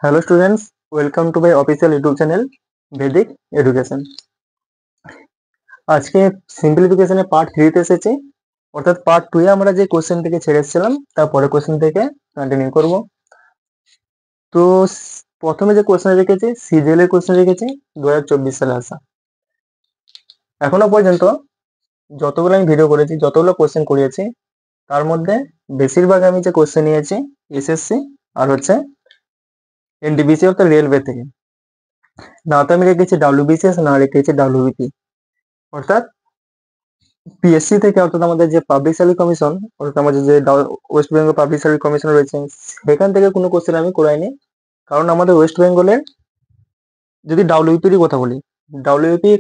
Hello students, welcome to my official YouTube channel Vedic Education. আজকে সিম্পলিফিকেশনে part 3 তে এসেছি, অর্থাৎ পার্ট 2 এ আমরা যে কোশ্চেন থেকে ছেড়েছিলাম তার পরের কোশ্চেন থেকে কন্টিনিউ করব। তো প্রথমে যে কোশ্চেন রেখেছি সিজিএল এর কোশ্চেন রেখেছি 2024 সালে আসা। এখনো পর্যন্ত যতগুলো আমি ভিডিও করেছি, যতগুলো কোশ্চেন করিয়েছি, তার মধ্যে বেশিরভাগ আমি যে কোশ্চেন নিয়েছি এসএসসি আর হচ্ছে এনটিপিসি অর্থাৎ রেলওয়ে থেকে। না তো আমি রেখেছি ডাব্লিউবিসিএস, না রেখেছি ডাব্লিউবিপি অর্থাৎ পিএসসি থেকে, অর্থাৎ আমাদের যে পাবলিক সার্ভিস কমিশন, অর্থাৎ আমাদের যে West Bengal public service commission রয়েছে, সেখান থেকে কোনো কোশ্চেন আমি করাইনি। কারণ আমাদের ওয়েস্ট বেঙ্গলের, যদি ডাব্লিউপির কথা বলি, ডাব্লিউপি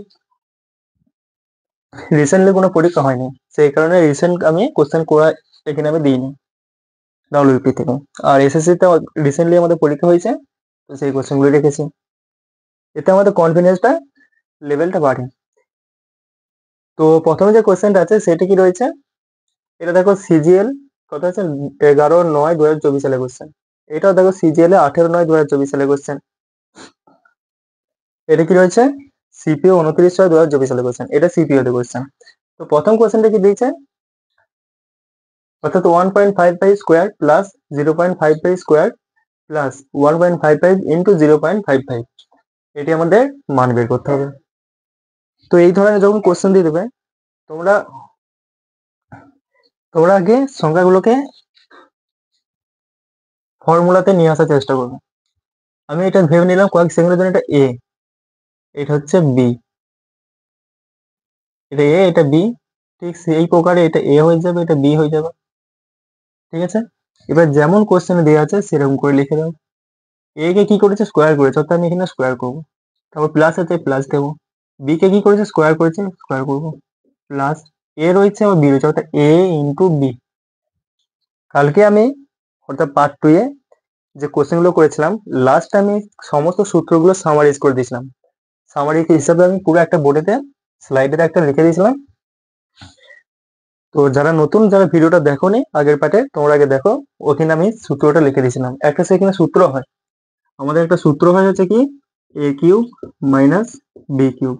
রিসেন্টলি কোনো পরীক্ষা হয়নি, সেই কারণে রিসেন্ট আমি কোশ্চেন করা এখানে আমি দিইনি ডাব্লিউপি থেকে। আর এসএসসি তে রিসেন্টলি আমাদের পরীক্ষা হয়েছে, তো সেই কোশ্চেনগুলো রেখেছি। এতে আমাদের কনফিডেন্সটা লেভেলটা বাড়ে। তো প্রথমে যে কোশ্চেনটা আছে সেটা কি রয়েছে, এটা দেখো সিজিএল কত আছে 11/9/2024 সালে কোশ্চেন। এটাও দেখো সিজিএল এ 18/9/2024 সালে কোশ্চেন। এটা কি রয়েছে সিপিও 29/6/2024 সালে কোশ্চেন। এটা সিপিও তে কোশ্চেন। তো প্রথম কোশ্চেনটা কি দিয়েছে, অর্থাৎ 1.55 square plus 0.55 square plus 1.55 into 0.55, এটি আমাদের মান বের করতে হবে। তো এই ধরনের যখন কোশ্চেন দিয়ে দেবে, তোমরা তোমরা আগে সংখ্যাগুলোকে ফর্মুলাতে নিয়ে আসার চেষ্টা করবে। আমি এটা ভেবে নিলাম কয়েক সেকেন্ডের জন্য এটা এ, এটা হচ্ছে বি, এটা এ, এটা বি, ঠিক সেই প্রকারে এটা এ হয়ে যাবে, এটা বি হয়ে যাবে। ঠিক আছে, এবার যেমন কোশ্চেনে দেওয়া আছে সেরকম করে লিখে দাও। এ কে কি করেছে, স্কোয়ার করেছে, অর্থাৎ আমি এখানে স্কোয়ার করবো। তারপর প্লাস আছে, প্লাস দেবো। বি কে কি করেছে, স্কোয়ার করেছে, স্কোয়ার করবো। প্লাস এ রয়েছে আবার বি রয়েছে, অর্থাৎ এ ইন্টু বি। কালকে আমি, অর্থাৎ পার্ট 2 এ যে কোশ্চেন গুলো করেছিলাম, লাস্ট আমি সমস্ত সূত্রগুলো সামারাইজ করে দিয়েছিলাম। সামারি হিসাবে আমি পুরো একটা বোর্ডেতে স্লাইডে একটা লিখে দিয়েছিলাম। তো যারা নতুন, যারা ভিডিওটা দেখোনি আগের পার্টে, তোমরা আগে দেখো, ওখানে আমি সূত্রটা লিখে দিয়েছিলাম। একটা সেখানে সূত্র হয়, আমাদের একটা সূত্র হয় হচ্ছে কি এ কিউব মাইনাস বি কিউব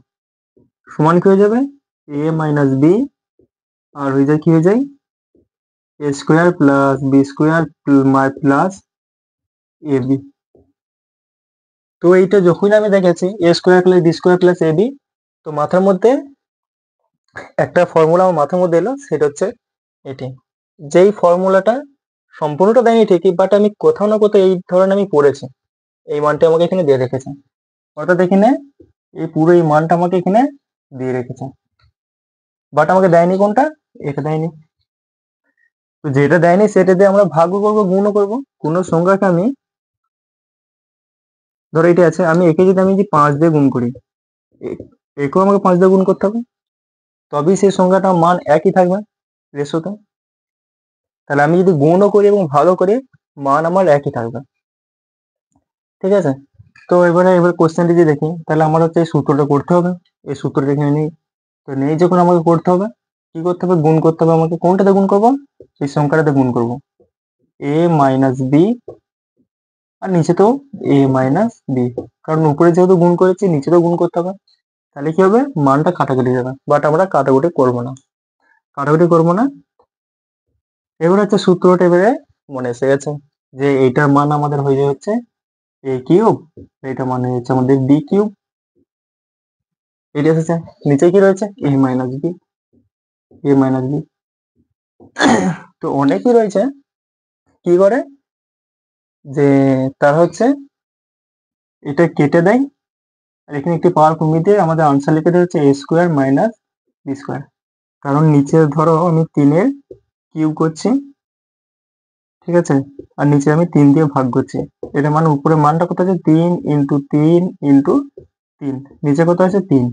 সমান কি হয়ে যাবে এ মাইনাস বি, আর হয়ে যায় কি হয়ে যায় A square plus B square plus A B. তো এইটা যখন আমি দেখেছি A square plus B square plus A B, তো মাথার মধ্যে একটা ফর্মুলা আমার মাথার মধ্যে এলো, সেটা হচ্ছে এটি। যেই ফর্মুলাটা সম্পূর্ণটা দেয়নি ঠিকই, বাট আমি কোথাও না কোথাও এই ধরনের আমি পড়েছি, এই মানটা আমাকে এখানে দিয়ে রেখেছে। অর্থাৎ এখানে এই পুরো এই মানটা আমাকে এখানে দিয়ে রেখেছে, বাট আমাকে দেয়নি কোনটা, এটা দেয়নি। তো যেটা দেয়নি সেটা দিয়ে আমরা ভাগ করবো, গুণও করবো। কোনো সংখ্যাকে আমি, ধরো এটা আছে, আমি একে যদি আমি 5 দিয়ে গুণ করি, একেও আমাকে 5 দিয়ে গুণ করতে হবে, তবেই সেই সংখ্যাটার মান একই থাকবে রেশোতে। তাহলে আমি যদি গুণও করি এবং ভাগও করি, মান আমার একই থাকবে। ঠিক আছে, তো এবার কোশ্চেনটি যদি দেখি, তাহলে আমার হচ্ছে এই সূত্রটা করতে হবে। এই সূত্রটা এখানে নেই, তো নেই যখন আমাকে করতে হবে, কি করতে হবে, গুণ করতে হবে আমাকে। কোনটাতে গুণ করবো, এই সংখ্যাটাতে গুণ করবো, এ মাইনাস বি, আর নিচে তো এ মাইনাস বি, কারণ উপরে যেহেতু গুণ করেছি নিচেতেও গুণ করতে হবে। তাহলে কি হবে, মানটা কাটাকুটি যাবে, বাট আমরা কাটাকুটি করবো না, কাটাকুটি করবো না। এবার হচ্ছে সূত্রটা এবারে মনে এসে গেছে, যে এইটার মান আমাদের হয়ে যাচ্ছে এ কিউব, এটা মানে হচ্ছে আমাদের বি কিউব। এটা এসেছে, নিচে কি রয়েছে এ মাইনাস বি, এ মাইনাস বি। তো অনেকেই রয়েছে কি করে, যে তারা হচ্ছে এটা কেটে দেয়, আর এখানে একটি পাওয়ার কমিয়ে দিয়ে আমাদের আনসার লিখে দেওয়া হচ্ছে এ স্কোয়ার মাইনাস বি স্কোয়ার। কারণ নিচে ধরো আমি 3-এর কিউব করছি, ঠিক আছে, আর নিচে আমি 3 দিয়ে ভাগ করছি। এটা মানে উপরে মানটা কত আছে, 3 ইন্টু 3 ইন্টু 3, নিচে কত আছে 3,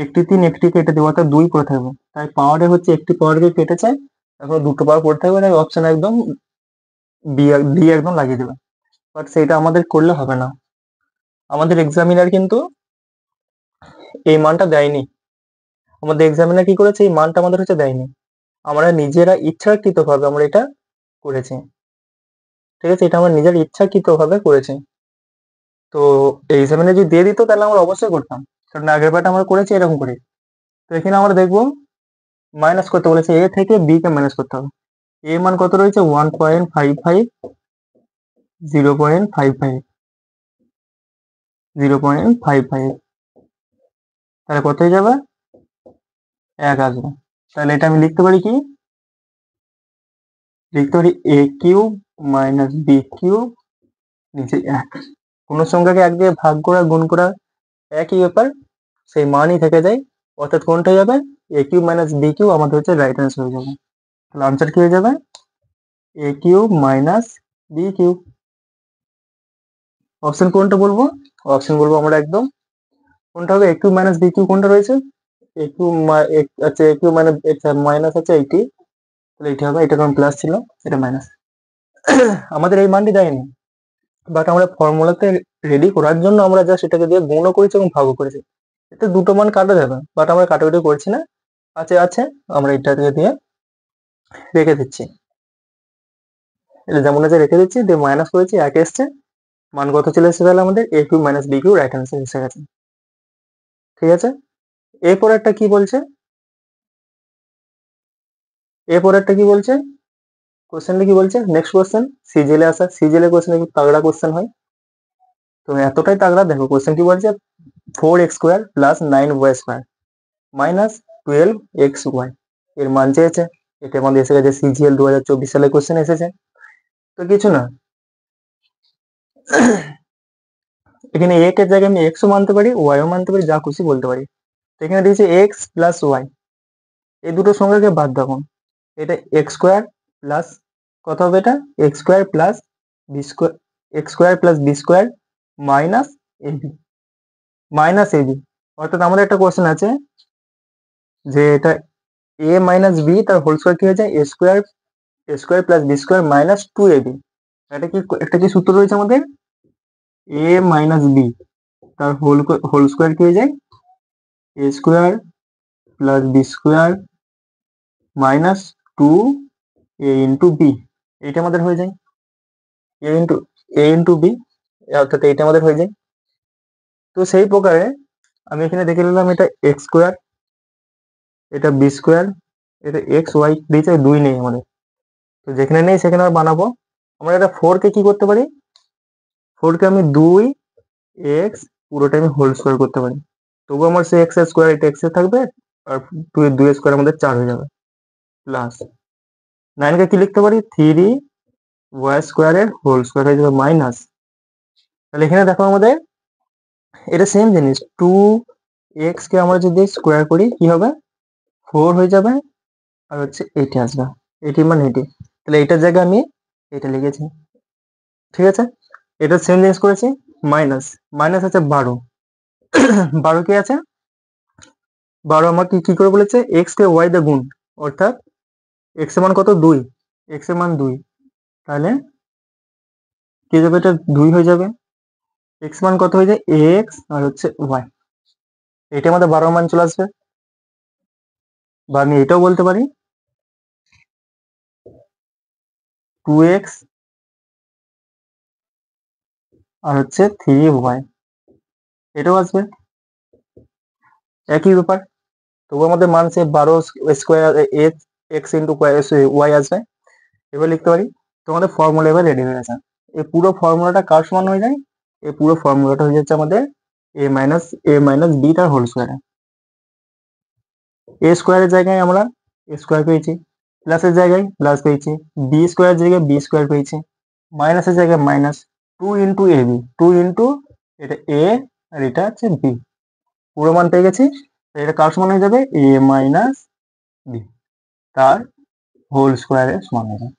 একটি 3 একটি কেটে দেবো, অর্থাৎ 2 পড়ে থাকবে। তাই পাওয়ারে হচ্ছে একটি পাওয়ারকে কেটেছে, এখন দুটো পাওয়ার পড়ে থাকবে, তাই অপশন একদম বি, বি একদম লাগিয়ে দেবে। বাট সেটা আমাদের করলে হবে না, আমাদের এক্সামিনার কিন্তু এই মানটা দেয়নি। আমাদের এক্সামিনার কি করেছে, এই মানটা আমাদের হচ্ছে দেয়নি, আমরা নিজেরা ইচ্ছাকৃত ভাবে আমরা এটা করেছি। ঠিক আছে, এটা আমরা নিজের ইচ্ছাকৃত ভাবে করেছি। তো এই সেভেনে যদি দিয়ে দিত তাহলে আমরা অবশ্যই করতাম, কারণ আগের পার্ট আমরা করেছি এরকম করে। তো এখানে আমরা দেখবো মাইনাস করতে বলেছে, এ থেকে বি কে মাইনাস করতে হবে। এ মান কত রয়েছে 1.55, 0.55, 0.55, তাহলে কত হয়ে যাবে 1 আসবে। তাহলে এটা আমি লিখতে পারি কি, লিখতে পারি এ কিউব মাইনাস বি কিউব নিচে 1। কোন সংখ্যাকে 1 দিয়ে ভাগ করা গুণ করা একই ব্যাপার, সেই মানই থেকে যায়, অর্থাৎ কোনটা হয়ে যাবে A cube minus B cube আমাদের হচ্ছে রাইট অ্যান্সার হয়ে যাবে। তাহলে আনসার কি হয়ে যাবে A cube minus B cube. Option কোনটা বলবো, অপশন বলবো আমরা একদম, কোনটা হবে A cube minus B cube, কোনটা রয়েছে এ কিউব, আচ্ছা এ কিউব মানে মাইনাস আছে 80, তাহলে এটা হবে, এটা কারণ প্লাস ছিল, এটা মাইনাস। আমাদের এই মানটি দেয়নি, বাট আমরা ফর্মুলাতে রেডি করার জন্য আমরা জাস্ট এটাকে দিয়ে গুণও করেছি এবং ভাগও করেছি। এতে দুটো মান কাটা যাবে, বাট আমরা কাটাকুটি করছি না, আছে আছে, আমরা এটাকে দিয়ে রেখে দিচ্ছি, এটা যেমন আছে রেখে দিচ্ছি, দিয়ে মাইনাস করেছি, এক এসছে, মান কত চলে এসেছে তাহলে আমাদের A cube minus B cube right answer এসে গেছে। ঠিক আছে, এরপর একটা কি বলছে, এরপর একটা কি বলছে, কোশ্চেনটা কি বলছে, নেক্সট কোশ্চেন সিজিএলে আসা, সিজিএল কোশ্চেন একটু তাগড়া কোশ্চেন হয়, তো এতটাই তাগড়া, দেখো কোশ্চেন কি বলছে, 4x² plus 9y square minus 12xy এর মান চেয়েছে। এটা আমাদের এসে গেছে সিজিএল 2024 সালে কোশ্চেন এসেছে। তো কিছু না, এখানে a এর জায়গায় আমি x ও মানতে পারি, y ও মানতে পারি, যা খুশি বলতে পারি। তো এখানে দিয়েছে x প্লাস ওয়াই, এই দুটো সংখ্যাকে বাদ দাও, এটা x² প্লাস কত হবে, এটা x² plus B square, x² plus B square minus AB, minus AB, অর্থাৎ আমাদের একটা কোশ্চেন আছে যে এটা a মাইনাস বি তার হোল স্কোয়ার কি হয়ে যায় a square plus B square minus 2ab। এটা কি, একটা কি সূত্র রয়েছে আমাদের, a মাইনাস বি তার হোল স্কোয়ার কি হয়ে যায় a square plus B square minus 2a into B, এটা আমাদের হয়ে যায় a ইন্টু বি, অর্থাৎ এইটা আমাদের হয়ে যায়। তো সেই প্রকারে আমি এখানে দেখে নিলাম এটা এক্স স্কোয়ার, এটা বি স্কোয়ার, এটা এক্স ওয়াই দিয়েছে, 2 নেই আমাদের, তো যেখানে নেই সেখানে আমরা বানাবো। আমরা এটা 4 কে কি করতে পারি, 4 কে আমি 2x পুরোটা আমি হোল স্কোয়ার করতে পারি, তবু আমার সেই এক্স স্কোয়ার, এটা এক্স থাকবে, আর 2 স্কোয়ার আমাদের 4 হয়ে যাবে, প্লাস 9 কে কি লিখতে পারি 3y স্কোয়ারের হোল স্কোয়ার হয়ে যাবে মাইনাস, তাহলে এখানে দেখো আমাদের এটা সেম জিনিস, 2x কে আমরা যদি স্কোয়ার করি কি হবে 4 হয়ে যাবে, আর হচ্ছে এইটি আসবে, এইটি মানে এইটি, তাহলে এইটার জায়গায় আমি এটা লিখেছি। ঠিক আছে, এটা সেম জিনিস করেছি, মাইনাস, মাইনাস আছে 12, 12 কি আছে 12 আমার কি কি করে বলেছে এক্স কে ওয়াই দা গুণ, অর্থাৎ এক্স এর মান কত 2, এক্স এর মান 2, তাহলে কি হয়ে যাবে, এটা 2 হয়ে যাবে, এক্স মান কত হয়ে যায় এক্স আর হচ্ছে ওয়াই, এটা আমাদের 12 মান চলে আসবে। বা আমি এটাও বলতে পারি 2x আর হচ্ছে 3y, এটাও আসবে, একই ব্যাপার, তবু আমাদের মান সে 12 স্কোয়ার এক্স ইন্টু ওয়াই আসবে। এবার লিখতে পারি, তোমাদের ফর্মুলা এবার রেডি হয়ে গেছে, এই পুরো ফর্মুলাটা কার সমান হয়ে যায়, এই পুরো ফর্মুলাটা হয়ে যাচ্ছে আমাদের এ মাইনাস বি তার হোল স্কোয়ার, এ স্কোয়ারের জায়গায় আমরা এ স্কোয়ার পেয়েছি, প্লাসের জায়গায় প্লাস পেয়েছি, বি স্কোয়ারের জায়গায় বি স্কোয়ার পেয়েছি, মাইনাসের জায়গায় মাইনাস, 2 ইন্টু এবি, 2 ইন্টু এটা এ আর এটা হচ্ছে বি, পুরো মান পেয়ে গেছি। এটা কার সমান হয়ে যাবে এ মাইনাস বি তার হোল স্কোয়ারের সমান হয়ে যাবে।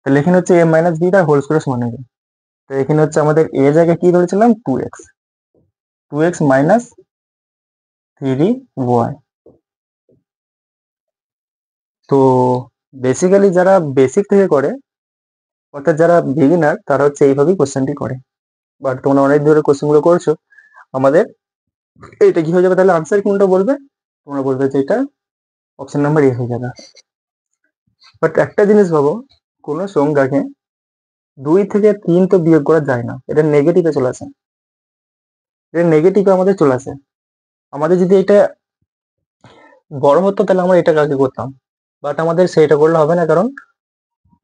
তাহলে এখানে হচ্ছে এ মাইনাস বি তার হোল স্কোয়ারের সমান হয়ে যাবে। তো এখানে হচ্ছে আমাদের এ জায়গায় কি ধরেছিলাম 2x মাইনাস 3y। তো বেসিক্যালি যারা বেসিক থেকে করে, অর্থাৎ যারা বিগিনার, তারা হচ্ছে এইভাবেই কোশ্চেনটি করে, বাট তোমরা অনেক ধরে কোশ্চেন গুলো করছো, আমাদের এটা কি হয়ে যাবে, তাহলে আনসার কোনটা বলবে, তোমরা বলবে যে এটা অপশন নাম্বার এ হয়ে যাবে। বাট একটা জিনিস ভাবো, কোনো সংখ্যাকে 2 থেকে 3 তো বিয়োগ করা যায় না, এটা নেগেটিভে চলে আসে, এটা নেগেটিভে আমাদের চলে আসে। আমাদের যদি এটা বড় হতো তাহলে আমরা এটা আগে করতাম, বাট আমাদের সেটা করলে হবে না, কারণ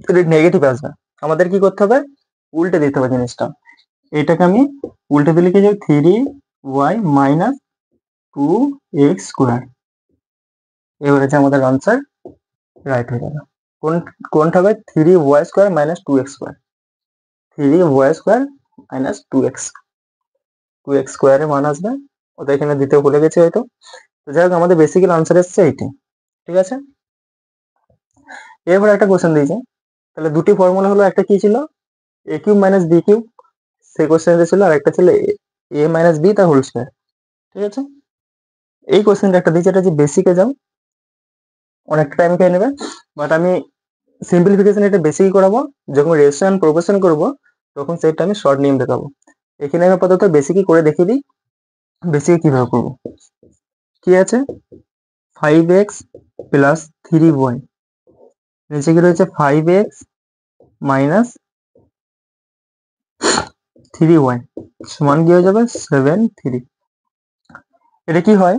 এটা নেগেটিভ আসবে। আমাদের কি করতে হবে, উল্টে দিতে হবে জিনিসটা। এটাকে আমি উল্টে দিলে কি যাবে, 3y মাইনাস 2x স্কোয়ার। এবার হচ্ছে আমাদের আনসার রাইট হয়ে যাবে। কোনটা হবে, 3y square minus 2x square, 3y square minus 2x স্কোয়ারের মান আসবে, ওটা এখানে দিতে ভুলে গেছি হয়তো। তো যাই হোক, আমাদের বেসিক্যাল আনসার এসছে এইটি। ঠিক আছে, এরপর একটা কোশ্চেন দিয়েছে, তাহলে দুটি ফর্মুলা হলো, একটা কি ছিল, এ কিউব মাইনাস বি কিউব, সেই কোশ্চেনটা ছিল, আর একটা ছিল এ মাইনাস বি তার হোল স্কোয়ার। ঠিক আছে, এই কোশ্চেনটা একটা দিয়েছে, এটা যে বেসিকে যাও অনেকটা টাইম খেয়ে নেবে, বাট আমি সিম্পলিফিকেশন এটা বেসিক করাবো, যখন রেশিও এন্ড প্রপোর্শন করবো তখন সেটা আমি শর্ট নিয়ম দেখাবো। এখানে আমি আপাতত বেসিকই করে দেখিয়ে দিই বেসিকে কিভাবে করবো। কি আছে, 5x প্লাস 3y, নিচে কি রয়েছে 5x মাইনাস 3y সমান কি হয়ে যাবে 7, 3। এটা কি হয়,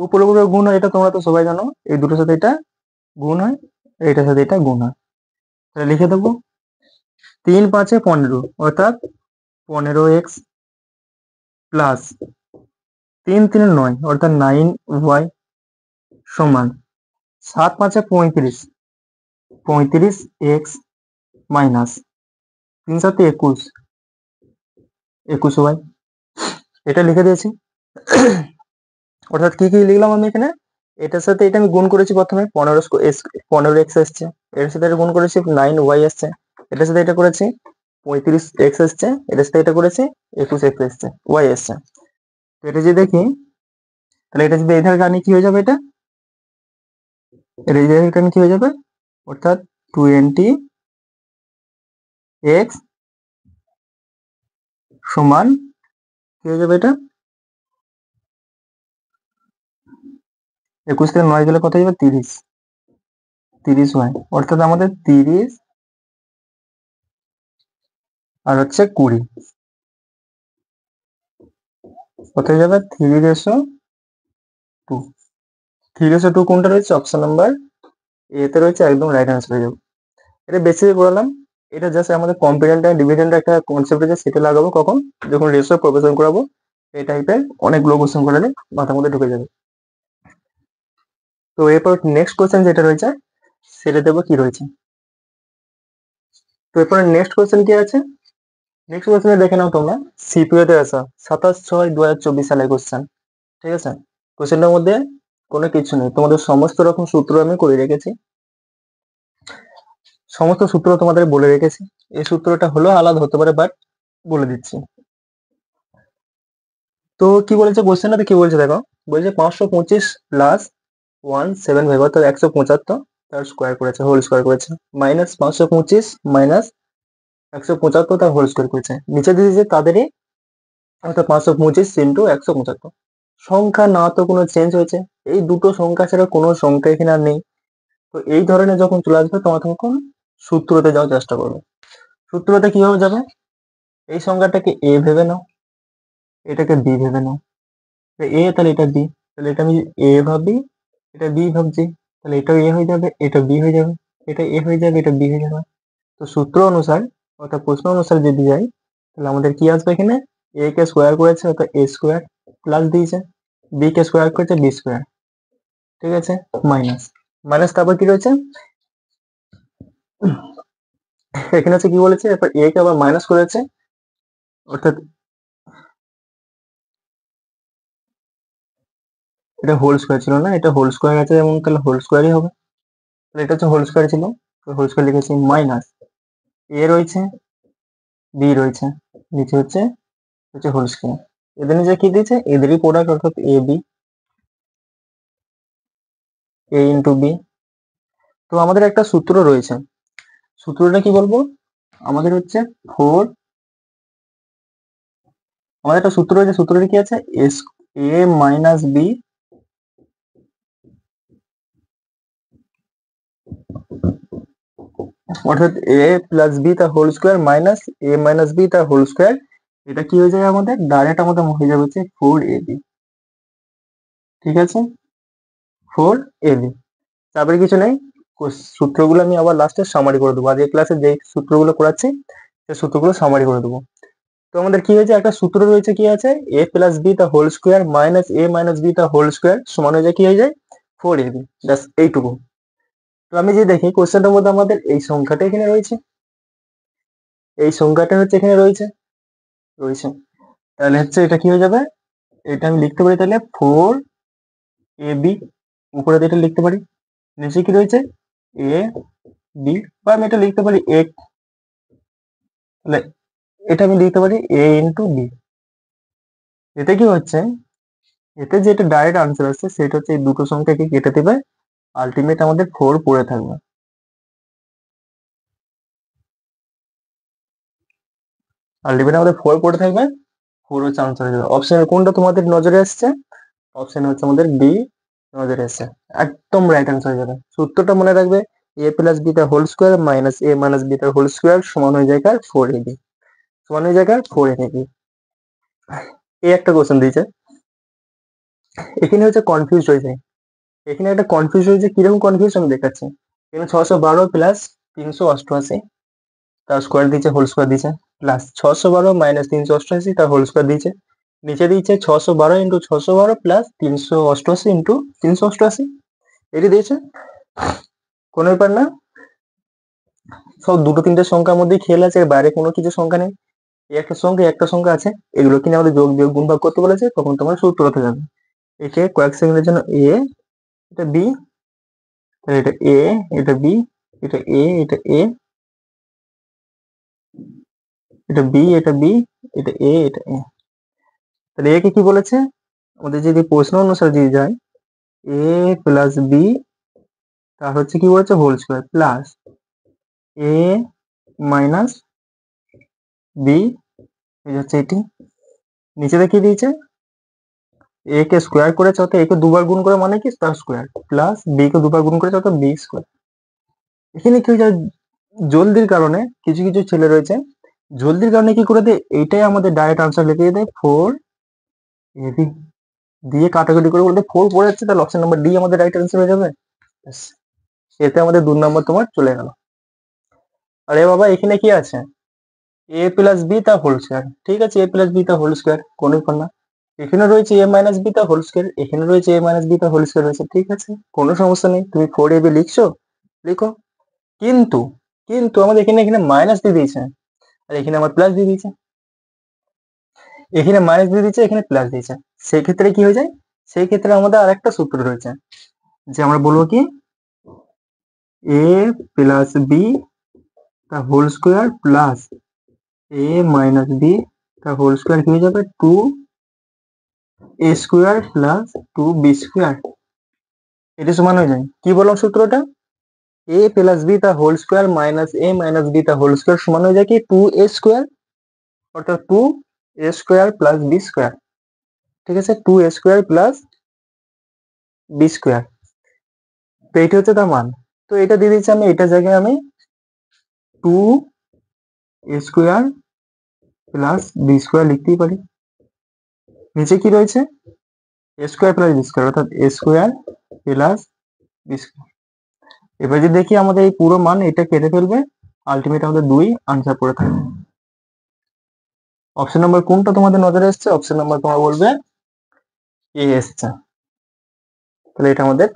উপরে উপরে গুণ হয়, এটা তোমরা তো সবাই জানো, এই দুটোর সাথে এটা গুণ হয়, এইটার সাথে এটা গুণ হয়। তাহলে লিখে দেবো 3 5 15, অর্থাৎ 15x প্লাস 3 3 9, অর্থাৎ 9y সমান 7 5 35, 35x মাইনাস 3 7 21, 21y। এটা লিখে দিয়েছি। অর্থাৎ কি কি লিখলাম আমি এখানে, এটার সাথে এটা আমি গুণ করেছি, প্রথমে 15x এসছে, এর সাথে এটা গুণ করেছি 9y এসছে, এটার সাথে এটা করেছি 35x এসছে, এটার সাথে এটা করেছি 21x এসছে, y এসছে। তো এটা যদি দেখি, তাহলে এটা যদি এই ধারে আনি কি হয়ে যাবে, এটা এই ধারে কি হয়ে যাবে, অর্থাৎ 20x সমান কি হয়ে যাবে, এটা 21 থেকে 9 গেলে কত হয়ে যাবে, 30y, অর্থাৎ আমাদের 30 আর হচ্ছে 20 কত হয়ে যাবে, 3:2। 3:2 কোনটা রয়েছে, অপশন নাম্বার এতে রয়েছে, একদম রাইট আনসার হয়ে যাবে। এটা বেসিক বললাম, এটা জাস্ট আমাদের কম্পারিজন টাইম ডিভিডেন্ড একটা কনসেপ্ট আছে, সেটা লাগাবো কখন, যখন রেশিও প্রপোর্শন করাবো, এই টাইপের অনেকগুলো কোশ্চেন করালে মাথার মধ্যে ঢুকে যাবে। তো এরপর নেক্সট কোশ্চেন যেটা রয়েছে সেটা দেবো কি রয়েছে। তো এরপর নেক্সট কোশ্চেন কি আছে, নেক্সট কোশ্চেনে দেখে নাও তোমরা, সিপিওতে আসা 27/6/2024 সালের কোশ্চেন। ঠিক আছে, কোশ্চেনটার মধ্যে কোনো কিছু নেই, তোমাদের সমস্ত রকম সূত্র আমি করে রেখেছি, সমস্ত সূত্র তোমাদের বলে রেখেছি। এই সূত্রটা হলো আলাদা হতে পারে, বাট বলে দিচ্ছি। তো কি বলেছে কোশ্চেনটাতে, কি বলছে দেখো, বলছে 525 প্লাস 175, অর্থাৎ 175 তার স্কোয়ার করেছে, হোল স্কোয়ার করেছে, মাইনাস 525 মাইনাস 175 তার হোল স্কোয়ার করেছে, নিচে দিয়েছে তাদেরই, অর্থাৎ 525 ইন্টু 175। সংখ্যা না তো কোনো চেঞ্জ হয়েছে, এই দুটো সংখ্যা ছাড়া কোনো সংখ্যা এখানে আর নেই। তো এই ধরনের যখন চলে আসবে তোমার তখন সূত্রতে যাওয়ার চেষ্টা করবে। সূত্রতে কিভাবে যাবে, এই সংখ্যাটাকে এ ভেবে নাও, এটাকে বি ভেবে নাও, এ তাহলে এটা বি, তাহলে এটা আমি এ ভাবি, এটা বি ভাবছি, তাহলে এটাও এ হয়ে যাবে, এটা বি হয়ে যাবে, এটা এ হয়ে যাবে, এটা বি হয়ে যাবে। তো সূত্র অনুসার অর্থাৎ প্রশ্ন অনুসার যদি যাই, তাহলে আমাদের কি আসবে, এখানে এ কে স্কোয়ার করেছে অর্থাৎ এ স্কোয়ার, প্লাস দিয়েছে বি কে স্কোয়ার করেছে বি স্কোয়ার। ঠিক আছে, মাইনাস মাইনাস, তারপর কি রয়েছে, এখানে হচ্ছে কি বলেছে, এরপর এ কে আবার মাইনাস করেছে, অর্থাৎ এটা হোল স্কোয়ার ছিল না, এটা হোল স্কোয়ার আছে, এবং তাহলে হোল স্কোয়ারই হবে, তাহলে এটা হচ্ছে হোল স্কোয়ার ছিল, হোল স্কোয়ার লিখেছি, মাইনাস এ রয়েছে বি রয়েছে, নিচে হচ্ছে হচ্ছে হোল স্কোয়ার, এদের নিচে কি দিয়েছে, এদেরই প্রোডাক্ট, অর্থাৎ A B, A into B. তো আমাদের একটা সূত্র রয়েছে, সূত্রটা কি বলবো, আমাদের হচ্ছে ফোর, আমাদের একটা সূত্র রয়েছে, সূত্রটা কি আছে, এস এ মাইনাস বি অর্থাৎ এ প্লাস বি তার হোল স্কোয়ার মাইনাস এ মাইনাস বি তার হোল স্কোয়ার, এটা কি হয়ে যায় আমাদের ডাইরেক্ট আমাদের হয়ে যাবে হচ্ছে 4ab। ঠিক আছে, 4ab। তারপরে কিছু নেই, সূত্রগুলো আমি আবার লাস্টে সামারি করে দেবো। আজকে ক্লাসে যে সূত্রগুলো করাচ্ছি সেই সূত্রগুলো সামারি করে দেবো। তো আমাদের কি হয়েছে, একটা সূত্র রয়েছে, কি আছে, এ প্লাস বি তার হোল স্কোয়ার মাইনাস এ মাইনাস বি তার হোল স্কোয়ার সমান হয়ে যায় কি হয়ে যায় 4ab। ব্যাস এইটুকু। তো আমি যে দেখি কোশ্চেনটার মধ্যে আমাদের এই সংখ্যাটা এখানে রয়েছে, এই সংখ্যাটা হচ্ছে এখানে রয়েছে রয়েছে তাহলে হচ্ছে এটা কি হয়ে যাবে, এটা আমি লিখতে পারি তাহলে 4ab, উপরে দিয়ে এটা লিখতে পারি, নিচে কি রয়েছে এ বি, বা আমি এটা লিখতে পারি এ, তাহলে এটা আমি লিখতে পারি এ ইন্টু বি। এতে কি হচ্ছে, এতে যেটা ডাইরেক্ট আনসার আসছে সেটা হচ্ছে এই দুটো সংখ্যাকে কেটে দেবে, আলটিমেট আমাদের 4 পড়ে থাকবে। আলটিমেট আমাদের 4 পড়ে থাকবে, 4 হচ্ছে আনসার হয়ে যাবে। অপশন কোনটা তোমাদের নজরে আসছে, অপশন হচ্ছে আমাদের বি নজরে আসছে, একদম রাইট আনসার হয়ে যাবে। সূত্রটা মনে রাখবে, এ প্লাস বি তার হোল স্কোয়ার মাইনাস এ মাইনাস বি তার হোল স্কোয়ার সমান হয়ে যায় 4ab, সমান হয়ে যায় 4ab। এই একটা কোশ্চেন দিয়েছে, এখানে হচ্ছে কনফিউজ হয়ে যায়, এখানে একটা কনফিউজ হয়েছে, কিরকম কনফিউজ আমি দেখাচ্ছি। এখানে 612 প্লাস 388 তার স্কোয়ার দিয়েছে, হোল স্কোয়ার দিয়েছে, প্লাস 612 মাইনাস 388 তার হোল স্কোয়ার দিয়েছে, নিচে দিয়েছে 612 ইন্টু 612 প্লাস 388 ইন্টু 388, এটি দিয়েছে। কোনো ব্যাপার না, সব দুটো তিনটে সংখ্যার মধ্যেই খেল আছে, এর বাইরে কোনো কিছু সংখ্যা নেই। এই একটা সংখ্যা একটা সংখ্যা আছে, এগুলো কিনে আমাদের যোগ বিয়োগ গুণ ভাগ করতে বলেছে, তখন তোমার সূত্র হতে যাবে। একে কয়েক সেকেন্ডের জন্য এ, এটা বি, তাহলে এটা এ, এটা বি, এটা এ, এটা এ, এটা বি, এটা বি, এটা এ, এটা এ। তাহলে একে কি বলেছে, আমাদের যদি প্রশ্ন অনুসারে যদি যায়, এ প্লাস বি তার হচ্ছে কি বলেছে হোল স্কোয়ার প্লাস এ মাইনাস বি, এই হচ্ছে এটি, নিচে দেখিয়ে দিয়েছে এ কে স্কোয়ার করেছে, অর্থাৎ একে দুবার গুণ করে মানে কি তার স্কোয়ার, প্লাস বি কে দুবার গুণ করেছে অর্থাৎ বি স্কোয়ার। এখানে কি হয়ে যায়, জলদির কারণে কিছু কিছু ছেলে রয়েছে, জলদির কারণে কি করে দেয়, এইটাই আমাদের ডাইরেক্ট আনসার লিখে দেয় 4ab, দিয়ে কাটাকুটি করে বলতে 4 পড়ে যাচ্ছে, তাহলে অপশন নাম্বার ডি আমাদের রাইট আনসার হয়ে যাবে। ব্যাস, এতে আমাদের 2 নম্বর তোমার চলে গেল। আরে বাবা এখানে কি আছে, এ প্লাস বি তার হোল স্কোয়ার, ঠিক আছে, এ প্লাস বি তার হোল স্কোয়ার কোনো ব্যাপার না, এখানে রয়েছে এ মাইনাস বি তার হোল স্কোয়ার, এখানে রয়েছে এ মাইনাস বি তার হোল স্কোয়ার রয়েছে, ঠিক আছে, কোনো সমস্যা নেই, তুমি 4ab লিখছো লিখো। কিন্তু কিন্তু আমাদের এখানে এখানে মাইনাস দিয়ে দিয়েছে, আর এখানে আমার প্লাস দিয়ে দিয়েছে, এখানে মাইনাস দিয়ে দিয়েছে, এখানে প্লাস দিয়েছে, সেই ক্ষেত্রে কি হয়ে যায়, সেই ক্ষেত্রে আমাদের আরেকটা সূত্র রয়েছে, যে আমরা বলবো কি এ প্লাস বি তার হোল স্কোয়ার প্লাস এ মাইনাস বি তার হোল স্কোয়ার কি হয়ে যাবে 2a square plus 2b square, এটি সমান হয়ে যায় কি বললাম সূত্রটা, এ প্লাস বি তার হোল স্কোয়ার মাইনাস এ মাইনাস বি তার হোল স্কোয়ার সমান হয়ে যায় কি 2a স্কোয়ার, অর্থাৎ 2a square plus B square, ঠিক আছে, 2a square plus B square. তো এইটা হচ্ছে তার মান, তো এটা দিয়ে দিচ্ছি আমি, এটা জায়গায় আমি 2a square plus B square লিখতেই পারি, নিচে কি রয়েছে এ স্কোয়ার প্লাস বি স্কোয়ার, অর্থাৎ এ স্কোয়ার প্লাস বি স্কোয়ার। এবার যদি দেখি আমাদের এই পুরো মান এটা কেটে ফেলবে, আলটিমেট আমাদের 2 আনসার পড়ে থাকবে। অপশন নাম্বার কোনটা তোমাদের নজরে এসছে, অপশন নাম্বার তোমার বলবে এ এসছে, তাহলে এটা আমাদের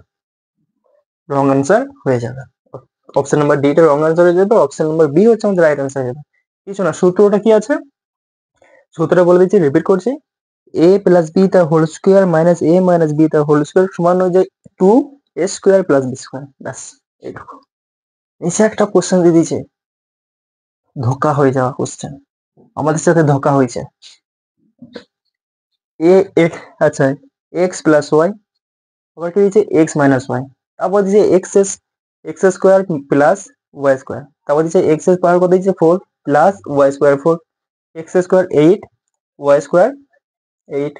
রং আনসার হয়ে যাবে, অপশন নাম্বার ডি টা রং আনসার হয়ে যাবে, অপশন নাম্বার বি হচ্ছে আমাদের রাইট আনসার হয়ে যাবে। কিছু না, সূত্রটা কি আছে, সূত্রটা বলে দিচ্ছি, রিপিট করছি, এ প্লাস বি তার হোল স্কোয়ার মাইনাস এ মাইনাস বি তার হোল স্কোয়ার সমান হয়ে যায় 2a square plus B square, ব্যাস এইটুকু। নিচে একটা কোশ্চেন দিয়ে দিয়েছে, ধোকা হয়ে যাওয়া কোশ্চেন, আমাদের সাথে ধোকা হয়েছে, এ এক্স, আচ্ছা এক্স প্লাস ওয়াই, আবার কি দিয়েছে এক্স মাইনাস ওয়াই, তারপর দিয়েছে X square plus Y square, তারপর দিয়েছে এক্স এর পাওয়ার কত দিয়েছে 4 plus Y square 4, X square 8 Y square 8,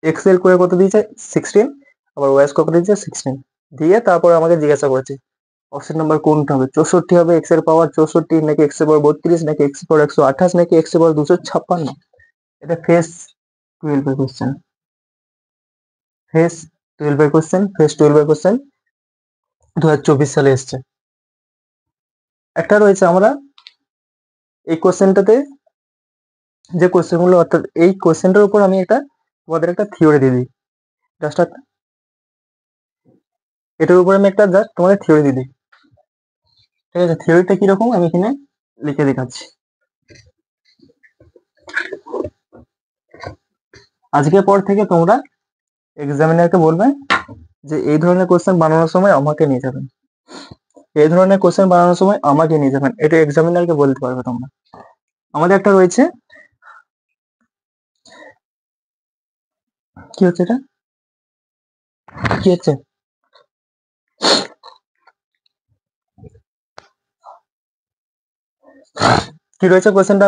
X এর স্কোয়ার কত দিয়েছে 16, আবার ওয়াই স্কোয়ার কত দিয়েছে 16, দিয়ে তারপর আমাকে জিজ্ঞাসা করেছে অপশন নাম্বার কোনটা হবে? 64 হবে এক্স এর পাওয়ার 64, নাকি এক্স এর পাওয়ার 32, নাকি এক্স এর পাওয়ার 128, নাকি এক্স এর পাওয়ার 256? এটা ফেস 12 এর কোশ্চেন। ফেস 12 এর কোশ্চেন, ফেস 12 এর কোশ্চেন 2024 সালে এসছে। একটা রয়েছে, আমরা এই কোশ্চেনটাতে যে কোশ্চেনগুলো, অর্থাৎ এই কোশ্চেনটার উপর আমি তোমাদের একটা থিওরি দিয়ে দিই। জাস্ট এটার উপর আমি জাস্ট তোমাদের থিওরি দিয়ে দিই। ঠিক আছে, থিওরিটা কিরকম আমি এখানে লিখে দেখাচ্ছি। আজকের পর থেকে তোমরা এক্সামিনারকে বলবে যে এই ধরনের কোশ্চেন বানানোর সময় আমাকে নিয়ে যাবেন, এই ধরনের কোশ্চেন বানানোর সময় আমাকে নিয়ে যাবেন, এটা এক্সামিনারকে বলতে পারবে তোমরা। আমাদের একটা রয়েছে, কি হচ্ছে এটা, কি হচ্ছে, কি রয়েছে কোশ্চেনটা?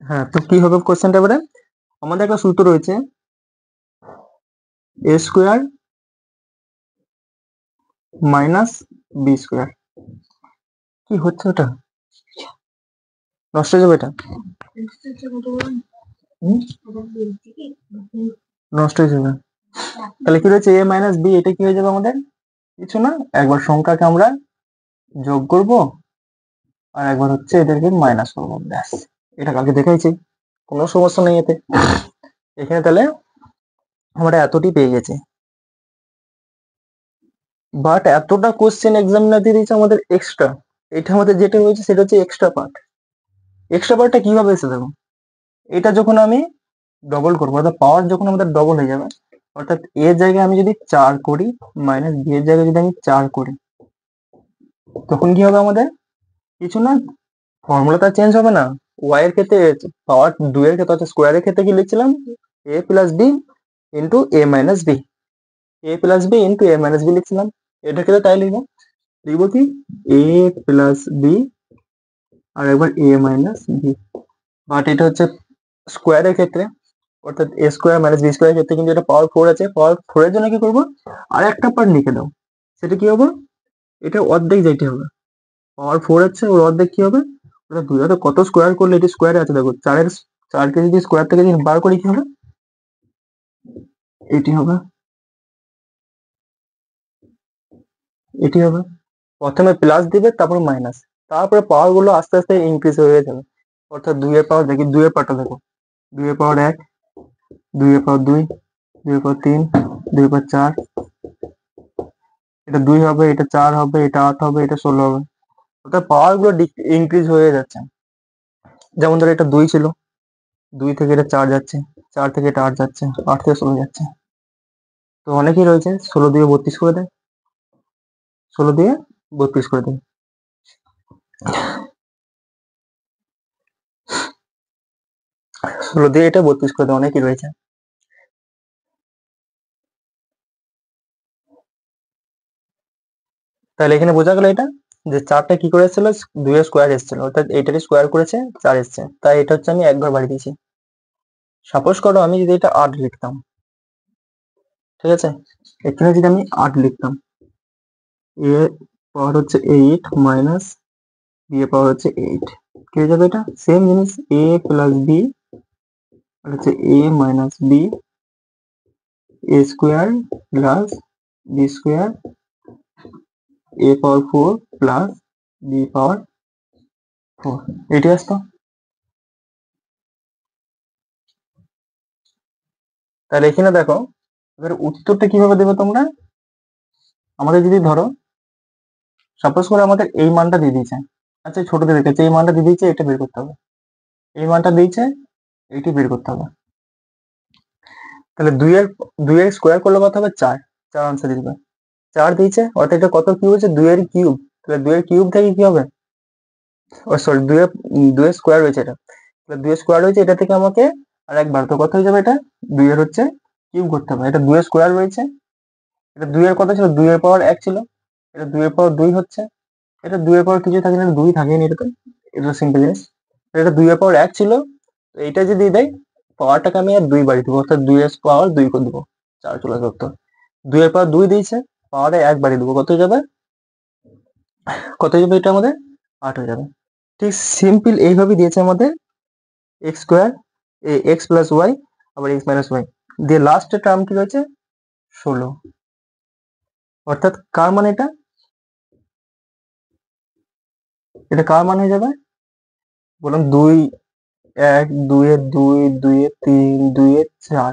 হ্যাঁ, তো কি হবে কোশ্চেনটা এবারে? আমাদের একটা সূত্র রয়েছে, এ স্কোয়ার মাইনাস বি স্কোয়ার। কি হচ্ছে ওটা? নষ্ট হয়ে যাবে এটা, নষ্ট হয়ে যাবে। তাহলে কি রয়েছে, এ মাইনাস বি, এটা কি হয়ে যাবে আমাদের? কিছু না, একবার সংখ্যাকে আমরা যোগ করব আর একবার হচ্ছে এদেরকে মাইনাস করবো, ব্যাস। এটা কালকে দেখাইছি, কোনো সমস্যা নেই এতে। এখানে তাহলে আমরা এতটি পেয়ে গেছি, বাট এতটা কোশ্চেন এক্সামিনার দিয়ে দিয়েছে আমাদের এক্সট্রা। এটা আমাদের যেটা রয়েছে সেটা হচ্ছে এক্সট্রা পার্ট। এক্সট্রা পার্টটা কিভাবে এসে দেখো, এটা যখন আমি ডবল করবো, অর্থাৎ পাওয়ার যখন আমাদের ডবল হয়ে যাবে, অর্থাৎ এর জায়গায় আমি যদি 4 করি মাইনাস বি এর জায়গায় যদি আমি 4 করি, তখন কি হবে আমাদের? কিছু না, ফর্মুলাটা চেঞ্জ হবে না। ওয়াই এর ক্ষেত্রে পাওয়ার 2 এর ক্ষেত্রে অর্থাৎ স্কোয়ারের ক্ষেত্রে কি লিখছিলাম, এ প্লাস বি ইন্টু এ মাইনাস বি, এ প্লাস বি ইন্টু এ মাইনাস বি লিখছিলাম। এটা ক্ষেত্রে তাই লিখবো, লিখবো কি এ প্লাস বি আর একবার এ মাইনাস বি। বাট এটা হচ্ছে স্কোয়ারের ক্ষেত্রে, অর্থাৎ এ স্কোয়ার মাইনাস বি স্কোয়ারের ক্ষেত্রে কিন্তু এটা পাওয়ার 4 আছে। পাওয়ার 4 এর জন্য কি করবো, আর একটা পার্ট লিখে দাও। সেটা কি হবে, এটা অর্ধেক যেটি হবে, পাওয়ার 4 আছে ওর অর্ধেক কি হবে, ওটা 2 হাতে কত স্কোয়ার করলে এটি স্কোয়ারে আছে দেখো, 4কে যদি স্কোয়ার থেকে যদি বার করি কি হবে, এটি হবে, এটি হবে। প্রথমে প্লাস দিবে তারপর মাইনাস, তারপরে পাওয়ার গুলো আস্তে আস্তে ইনক্রিজ হয়ে যাবে। অর্থাৎ 2 এর পাওয়ার দেখি, 2 এর পাওয়ারটা দেখো, 2 এর পাওয়ার 1, 2 এর পাওয়ার 2, 2 এর পাওয়ার 3, 2 এর পাওয়ার 4, এটা 2 হবে, এটা 4 হবে, এটা 8 হবে, এটা 16 হবে। অর্থাৎ পাওয়ার গুলো ইনক্রিজ হয়ে যাচ্ছে। যেমন ধরো এটা 2 ছিল, 2 থেকে এটা 4 যাচ্ছে, 4 থেকে এটা 8 যাচ্ছে, 8 থেকে 16 যাচ্ছে। তো অনেকেই রয়েছে 16 দিয়ে 32 করে দেয়, 16 দিয়ে 32 করে দেয়। 16 দিয়ে এটা 32 করে দেয়, অনেকেই রয়েছে। তাহলে এখানে বোঝা গেল এটা, যে 4টা কি করে এসেছিল, 2 এর স্কোয়ার এসেছিল, অর্থাৎ এইটারই স্কোয়ার করেছে 4 এসছে, তাই এটা হচ্ছে আমি একবার বাড়িয়ে দিয়েছি। সাপোজ করো আমি যদি এটা 8 লিখতাম, ঠিক আছে, এখানে যদি আমি 8 লিখতাম, এ পাওয়ার হচ্ছে 8 মাইনাস বি এর পাওয়ার হচ্ছে 8, কি হয়ে যাবে? এটা সেম জিনিস, এ প্লাস বি আর হচ্ছে এ minus B A square plus B square A power 4 plus B পাওয়ার 4, এটি আসতো। তাহলে এখানে দেখো, এবার উত্তরটা কিভাবে দেবে তোমরা? আমাদের যদি ধরো সাপোজ করে আমাদের এই মানটা দিয়ে দিয়েছে, আচ্ছা ছোটদের কাছে এই মানটা দিয়ে দিয়েছে, এটা বের করতে হবে, এই মানটা দিয়েছে, এইটি বের করতে হবে। তাহলে 2 এর স্কোয়ার করলে কত হবে? 4, 4 আনসার দিবে, 4 দিয়েছে, অর্থাৎ এটা কত কিউব হচ্ছে, 2 এর কিউব। তাহলে 2 এর কিউব থেকে কি হবে, ও সরি 2 এর স্কোয়ার রয়েছে এটা, তাহলে 2 এর স্কোয়ার রয়েছে, এটা থেকে আমাকে আর একবার তো কত হয়ে যাবে, এটা 2 এর হচ্ছে কিউব করতে হবে। এটা 2 এর স্কোয়ার রয়েছে, এটা 2 এর কত ছিল, 2 এর পাওয়ার 1 ছিল, এটা 2 এর পাওয়ার 2 হচ্ছে, এটা 2 এর পাওয়ার কিছু থাকে না, 2 থাকেনি এটাতে, এটা সিম্পল জিনিস। এটা 2 এর পাওয়ার 1 ছিল, তো এইটা যদি দেয় পাওয়ারটাকে আমি আর 2 বাড়িয়ে দেবো, অর্থাৎ 2 এর পাওয়ার 2 করে দেবো, 4 চলে আসবে উত্তর। 2 এর পাওয়ার 2 দিয়েছে, পাওয়ারে 1 বাড়িয়ে দেবো, কত হয়ে যাবে? কত হয়ে যাবে, এটা আমাদের 8 হয়ে যাবে। ঠিক সিম্পল এইভাবে দিয়েছে আমাদের X square, X plus Y, আবার এক্স মাইনাস ওয়াই দিয়ে লাস্টের টার্ম কি রয়েছে 16। অর্থাৎ কার মান এটা, এটা কার মান হয়ে যাবে, বললাম 2 1 2 এর 2 2 এর 3 2 এর 4,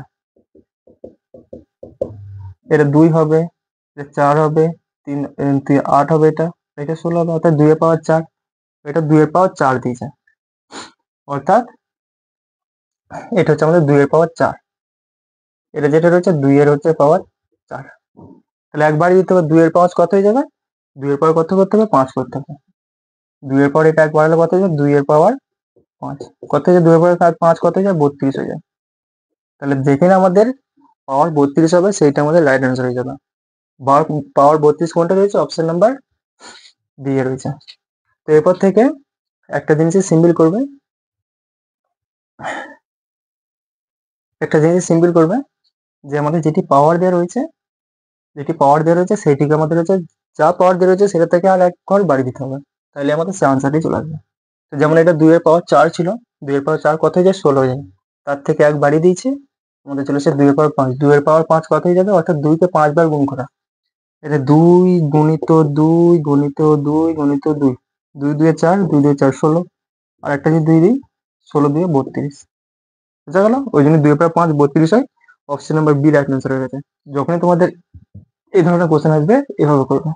এটা 2 হবে, এটা 4 হবে, 3 8 হবে, এটা এটা 16 হবে, অর্থাৎ 2 এর পাওয়ার 4, এটা 2 এর পাওয়ার 4 দিয়েছে। অর্থাৎ এটা হচ্ছে আমাদের 2 এর পাওয়ার 4, এটা যেটা রয়েছে 2 এর হচ্ছে পাওয়ার 4। তাহলে একবারই দিতে হবে, 2 এর পাওয়ার কত হয়ে যাবে, 2 এর পাওয়ার কত করতে হবে, 5 করতে হবে। 2 এর পাওয়ার এটা এক বাড়ালে কত হয়ে যাবে, 2 এর পাওয়ার 5, কত হয়ে যায়, 2 এর পাওয়ার 5 কত হয়ে যায়, 32 হয়ে যায়। তাহলে যেখানে আমাদের পাওয়ার 32 হবে সেইটা আমাদের রাইট অ্যান্সার হয়ে যাবে। পাওয়ার 32 কোনটা রয়েছে, অপশন নাম্বার বি এ রয়েছে। তো এরপর থেকে একটা জিনিসই সিম্পল করবে, যে আমাদের যেটি পাওয়ার দেওয়া রয়েছে, সেইটিকে আমাদের হচ্ছে যা পাওয়ার দেওয়া রয়েছে সেটা থেকে আর এক ঘর বাড়ি দিতে হবে, তাহলে আমাদের সে আনসারটি চলে আসবে। তো যেমন এটা 2 এর পাওয়ার 4 ছিল, 2 এর পাওয়ার 4 কত হয়ে যায়, 16 হয়ে যায়, তার থেকে এক বাড়ি দিয়েছে, আমাদের চলে আসে 2 এর পাওয়ার 5, 2 এর পাওয়ার 5 কত হয়ে যাবে, অর্থাৎ 2 কে 5 বার গুণ করা, এটা 2 গুণিত 2 গুণিত 2 গুণিত 2, 2 2 4, 2 2 4 16, আর একটা যদি 2 দিই, 16 2 32, বুঝা গেল, ওই জন্য 2 এর পাওয়ার 5 32 হয়, option number B right answer হয়ে গেছে। যখনই তোমাদের এই ধরনের কোশ্চেন আসবে এভাবে করবে।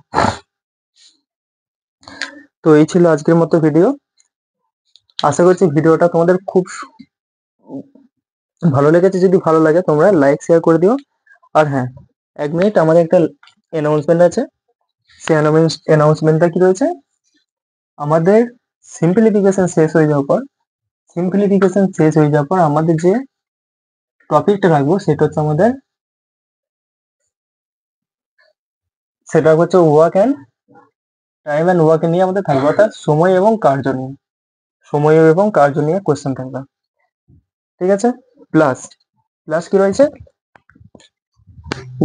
তো এই ছিল আজকের মতো ভিডিও, আশা করছি ভিডিওটা তোমাদের খুব ভালো লেগেছে, যদি ভালো লাগে তোমরা লাইক শেয়ার করে দিও। আর হ্যাঁ, 1 মিনিট, আমাদের একটা অ্যানাউন্সমেন্ট আছে, সেই অ্যানাউন্সমেন্টটা কি রয়েছে, আমাদের সিম্পলিফিকেশন শেষ হয়ে যাওয়ার পর আমাদের যে টপিকটা রাখবো সেটা হচ্ছে work and time and work নিয়ে আমাদের থাকবে, অর্থাৎ সময় এবং কার্য নিয়ে কোশ্চেন থাকবে, ঠিক আছে। প্লাস প্লাস কি রয়েছে,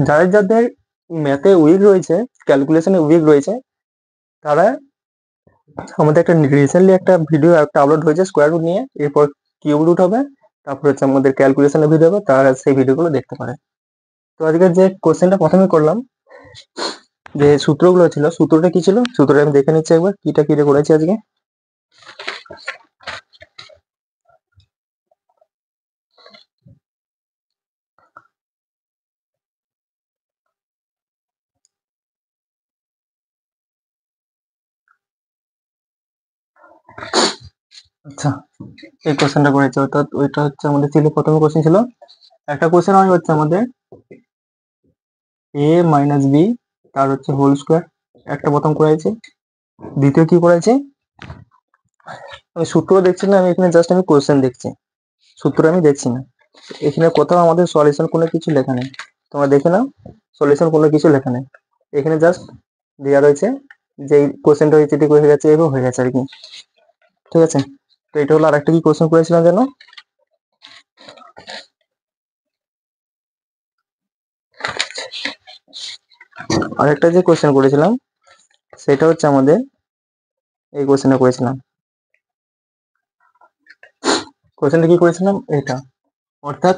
যাদের যাদের ম্যাথে উইক রয়েছে, ক্যালকুলেশনে উইক রয়েছে, তারা আমাদের একটা রিসেন্টলি একটা ভিডিও একটা আপলোড হয়েছে স্কোয়ার রুট নিয়ে, এরপর কিউব রুট হবে, তারপর হচ্ছে আমাদের ক্যালকুলেশনের ভিডিও হবে, তারা সেই ভিডিওগুলো দেখতে পারে। তো আজকে যে কোশ্চেনটা প্রথমে করলাম, যে সূত্রগুলো ছিল, সূত্রটা কি ছিল, সূত্রটা আমি দেখে নিচ্ছি একবার কিটা কিরে করেছি আজকে। আচ্ছা, এই কোশ্চেনটা করেছে, অর্থাৎ ওইটা হচ্ছে আমাদের ছিল প্রথম কোশ্চেন ছিল, একটা কোশ্চেন হয় হচ্ছে আমাদের a মাইনাস বি তার হচ্ছে হোল স্কোয়ার, একটা প্রথম করেছে। দ্বিতীয় কি করেছে, আমি সূত্র দেখছি না, আমি এখানে জাস্ট আমি কোশ্চেন দেখছি, সূত্র আমি দেখছি না, এখানে কোথাও আমাদের সলিউশন কোনো কিছু লেখা নেই, তোমরা দেখে নাও, সলিউশন কোনো কিছু লেখা নেই, এখানে জাস্ট দেওয়া রয়েছে যে কোশ্চেনটা হয়েছে ঠিক হয়ে গেছে, এবং হয়ে গেছে আর কি, ঠিক আছে। তো এটা হলো আরেকটা কি কোশ্চেন করেছিলাম যেন, আরেকটা যে কোশ্চেন করেছিলাম সেটা হচ্ছে আমাদের এই কোশ্চেনটা করেছিলাম, কোশ্চেনটা কি করেছিলাম এটা, অর্থাৎ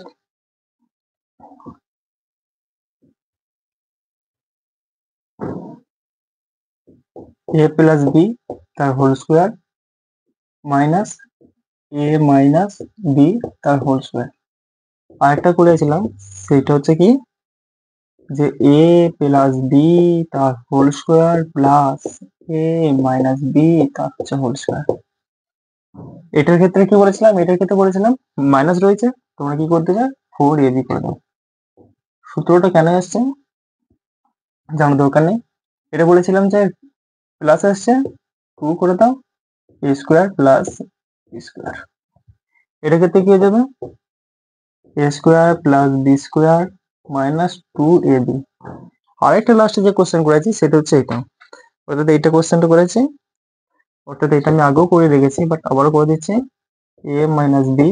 a প্লাস বি তার whole square minus a minus B তার হোল স্কোয়ার। আরেকটা করেছিলাম সেটা হচ্ছে কি, যে a প্লাস বি তার whole square plus a minus B তার হচ্ছে হোল স্কোয়ার। এটার ক্ষেত্রে কি বলেছিলাম, মাইনাস রয়েছে, তোমরা কি করতে চাও 4ab করে দাও। সূত্রটা কেন আসছে জানার দরকার নেই, এটা বলেছিলাম যে প্লাস আসছে 2 করে দাও a square plus B square. এটার ক্ষেত্রে কি হয়ে যাবে, a square plus B square minus 2ab। আরেকটা লাস্টে যে কোশ্চেন করেছি সেটা হচ্ছে এটা, অর্থাৎ এইটা কোশ্চেনটা করেছি, অর্থাৎ এটা আমি আগেও করে রেখেছি বাট আবারও করে দিচ্ছি, a মাইনাস বি,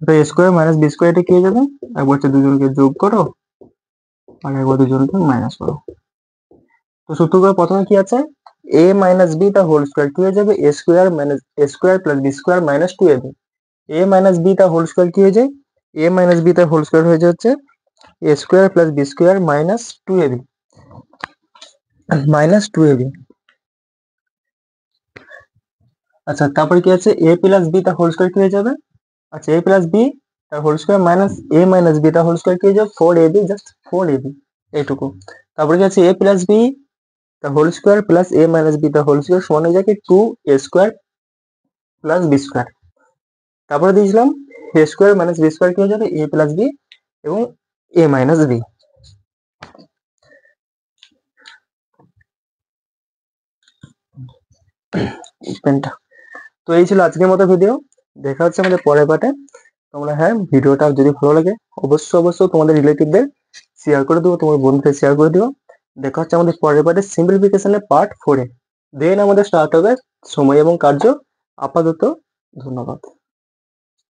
তো a square minus B square, এটা কি হয়ে যাবে, একবার হচ্ছে দুজনকে যোগ করো, আর একবার দুজনকে মাইনাস করো। তো সূত্রগুলো প্রথমে কি আছে, a মাইনাস বি তার হোল স্কোয়ার কি হয়ে যাবে, a square minus a square plus B square minus 2ab। a minus B তার হোল স্কোয়ার কি হয়ে যায়, a মাইনাস বি তার হোল স্কোয়ার হয়ে যাচ্ছে a square plus B square minus 2ab, minus 2ab। আচ্ছা তারপরে কি আছে, a প্লাস বি তার হোল স্কোয়ার কি হয়ে যাবে, আচ্ছা a প্লাস বি তার whole square minus a minus B তার হোল স্কোয়ার কি হয়ে যাবে 4ab, জাস্ট 4ab এইটুকু। তারপরে কি আছে, a plus B the whole square plus a minus b the whole square সমান হয়ে যায় কি 2a square plus b square। তারপরে দিয়েছিলাম a square minus b square কি হয়ে যাবে a plus b এবং a minus b। পেনটা। তো এই ছিল আজকের মতো ভিডিও, দেখা হচ্ছে আমাদের পরের পার্টে। তোমরা হ্যাঁ ভিডিওটা যদি ভালো লাগে অবশ্যই তোমাদের রিলেটিভদের শেয়ার করে দিও, তোমার বন্ধুদের শেয়ার করে দিও। দেখা হচ্ছে আমাদের পরের পার্টে সিম্পলিফিকেশনের পার্ট 4 এ। দেন আমাদের স্টার্ট হবে সময় এবং কার্য। আপাতত ধন্যবাদ।